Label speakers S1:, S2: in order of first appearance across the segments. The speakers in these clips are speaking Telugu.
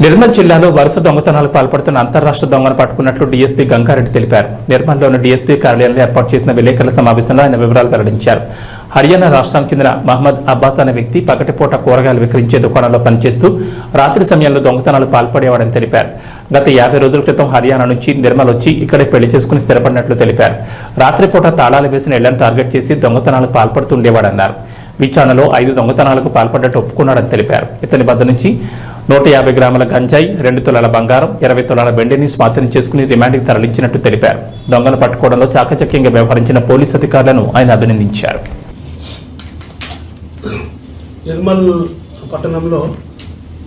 S1: నిర్మల్ జిల్లాలో వరుస దొంగతనాలకు పాల్పడుతున్న అంతర్రాష్ట్ర దొంగను పట్టుకున్నట్లు డీఎస్పీ గంగారెడ్డి తెలిపారు. నిర్మల్లోని డీఎస్పీ కార్యాలయంలో ఏర్పాటు చేసిన విలేకరుల సమావేశంలో ఆయన వివరాలు వెల్లడించారు. హర్యానా రాష్ట్రానికి చెందిన మహమ్మద్ అబ్బాస్ అనే వ్యక్తి పగటిపూట కూరగాయలు విక్రయించే దుకాణంలో పనిచేస్తూ రాత్రి సమయంలో దొంగతనాలు పాల్పడేవాడని తెలిపారు. గత 50 రోజుల క్రితం హర్యానా నుంచి నిర్మల్ వచ్చి ఇక్కడే పెళ్లి చేసుకుని స్థిరపడినట్లు తెలిపారు. రాత్రిపూట తాళాలు వేసిన ఇళ్లను టార్గెట్ చేసి దొంగతనాలకు పాల్పడుతుండేవాడన్నారు. విచారణలో 5 దొంగతనాలకు పాల్పడ్డట్టు ఒప్పుకున్నాడని తెలిపారు. ఇతని వద్ద నుంచి 150 గ్రాముల గంజాయి, 2 తులాల బంగారం, 20 తులాల వెండిని స్వాధీనం చేసుకుని రిమాండ్కి తరలించినట్టు తెలిపారు. దొంగలు పట్టుకోవడంలో చాకచక్యంగా వ్యవహరించిన పోలీసు అధికారులను ఆయన అభినందించారు.
S2: నిర్మల్ పట్టణంలో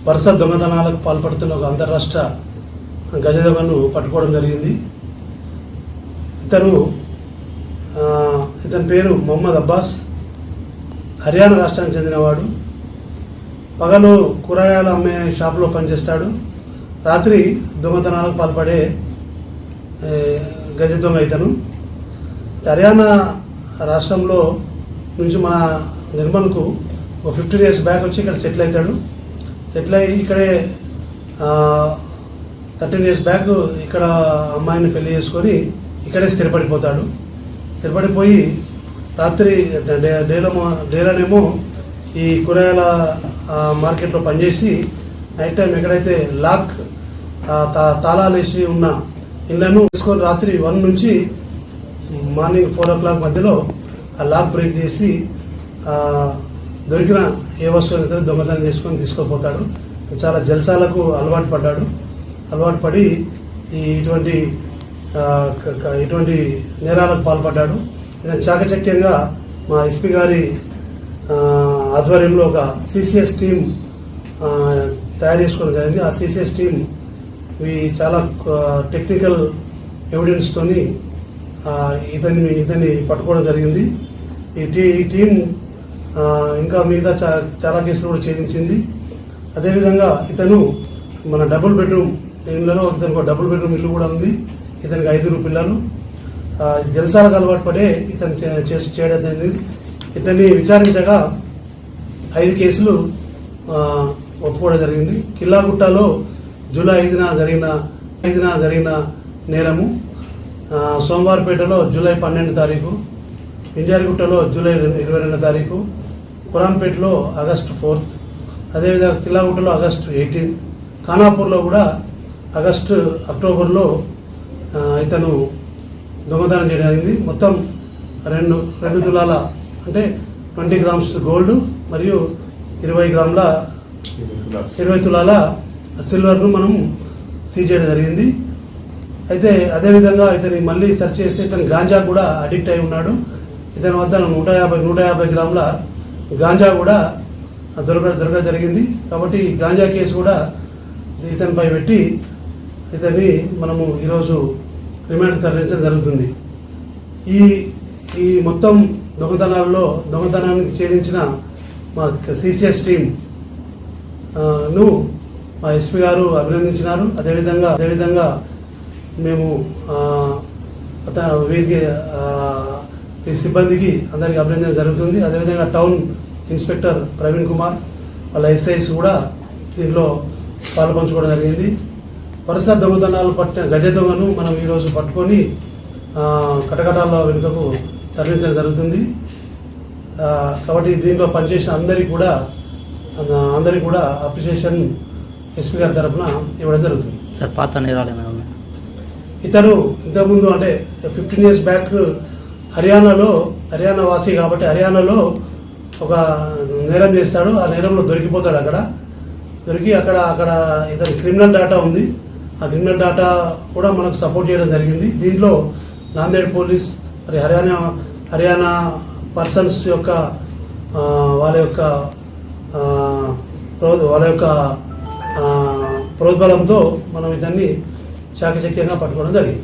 S2: వరుస దొంగతనాలకు పాల్పడుతున్న ఒక అంతర్రాష్ట్ర గజ దొంగను పట్టుకోవడం జరిగింది. ఇతని పేరు మహమ్మద్ అబ్బాస్, హర్యానా రాష్ట్రానికి చెందినవాడు. పగలు కూరగాయలు అమ్మే షాపులో పనిచేస్తాడు. రాత్రి దొంగతనాలకు పాల్పడే గజ దొంగ ఇతను. హర్యానా రాష్ట్రంలో నుంచి మన నిర్మల్కు ఒక 15 years బ్యాక్ వచ్చి ఇక్కడ సెటిల్ అవుతాడు. సెటిల్ అయ్యి ఇక్కడే 13 years బ్యాక్ ఇక్కడ అమ్మాయిని పెళ్లి చేసుకొని ఇక్కడే స్థిరపడిపోతాడు. స్థిరపడిపోయి రాత్రి డేలోనేమో ఈ కూరగాయల మార్కెట్లో పనిచేసి నైట్ టైం ఎక్కడైతే లాక్ తాళాలు వేసి ఉన్న ఇళ్లను తీసుకొని రాత్రి 1 నుంచి మార్నింగ్ 4 o'clock మధ్యలో ఆ లాక్ బ్రేక్ చేసి దొరికిన ఏ వస్తువుని సరే దొంగతనం చేసుకొని తీసుకుపోతాడు. చాలా జల్సాలకు అలవాటు పడి ఇటువంటి నేరాలకు పాల్పడ్డాడు. ఇతను చాకచక్యంగా మా ఎస్పీ గారి ఆధ్వర్యంలో ఒక సిసిఎస్ టీం తయారు చేసుకోవడం జరిగింది. ఆ సిసిఎస్ టీం ఇవి చాలా టెక్నికల్ ఎవిడెన్స్తోని ఇతన్ని పట్టుకోవడం జరిగింది. ఈ టీం ఇంకా మిగతా చాలా కేసులు కూడా ఛేదించింది. అదేవిధంగా ఇతను మన డబుల్ బెడ్రూమ్ ఇళ్లలో ఇతనికి ఒక డబుల్ బెడ్రూమ్ ఇల్లు కూడా ఉంది. ఇతనికి 5 పిల్లలు. జల్సాలకు అలవాటు పడే ఇతను చేయడం జరిగింది. ఇతన్ని విచారించగా 5 కేసులు ఒప్పుకోవడం జరిగింది. కిల్లాగుట్టలో జూలై 5న జరిగిన నేరము, సోమవారపేటలో జూలై 12 తారీఖు, ఇంజారిగుట్టలో జూలై 22 తారీఖు, ఖురాన్పేటలో ఆగస్టు 4th, అదేవిధంగా కిల్లాగుట్టలో ఆగస్టు 18, ఖానాపూర్లో కూడా అక్టోబర్లో ఇతను దొంగతనం చేయడం జరిగింది. మొత్తం 2 తులాల అంటే 20 grams గోల్డ్ మరియు 20 తులాల సిల్వర్ను మనం సీజ్ చేయడం జరిగింది. అయితే అదేవిధంగా ఇతని మళ్ళీ సెర్చ్ చేస్తే ఇతను గాంజా కూడా అడిక్ట్ అయి ఉన్నాడు. ఇతని వద్ద 150 గ్రాముల గాంజా కూడా దొరకడం జరిగింది. కాబట్టి గాంజా కేసు కూడా ఇతనిపై పెట్టి ఇతన్ని మనము ఈరోజు రిమాండ్ తరలించడం జరుగుతుంది. ఈ మొత్తం దొంగతనానికి ఛేదించిన మా సిసిఎస్ టీం ను మా ఎస్పీ గారు అభినందించినారు. అదేవిధంగా మేము వీరికి సిబ్బందికి అందరికీ అభినందన జరుగుతుంది. అదేవిధంగా టౌన్ ఇన్స్పెక్టర్ ప్రవీణ్ కుమార్ వాళ్ళ ఎస్ఐస్ కూడా దీంట్లో పాల్పంచుకోవడం జరిగింది. వరుస దొంగతనాలు పట్టిన గజ దొంగను మనం ఈరోజు పట్టుకొని కటకటాల్లో వెనుకకు తరలించడం జరుగుతుంది. కాబట్టి దీంట్లో పనిచేసిన అందరికీ కూడా అప్రిషియేషన్ ఎస్పీ గారి తరఫున ఇవ్వడం జరుగుతుంది.
S3: సార్, పాత నేరాలు ఏమైనా ఉన్నాయి?
S2: ఇతను ఇంతకుముందు అంటే 15 years బ్యాక్ హర్యానా వాసి కాబట్టి హర్యానాలో ఒక నేరం చేస్తాడు. ఆ నేరంలో దొరికిపోతాడు. దొరికి అక్కడ ఇతని క్రిమినల్ డేటా ఉంది. ఆ క్రిమినల్ డేటా కూడా మనకు సపోర్ట్ చేయడం జరిగింది. దీంట్లో నాందేడ్ పోలీస్ మరి హర్యానా పర్సన్స్ యొక్క వాళ్ళ యొక్క ప్రోద్బలంతో మనం ఇతన్ని చాకచక్యంగా పట్టుకోవడం జరిగింది.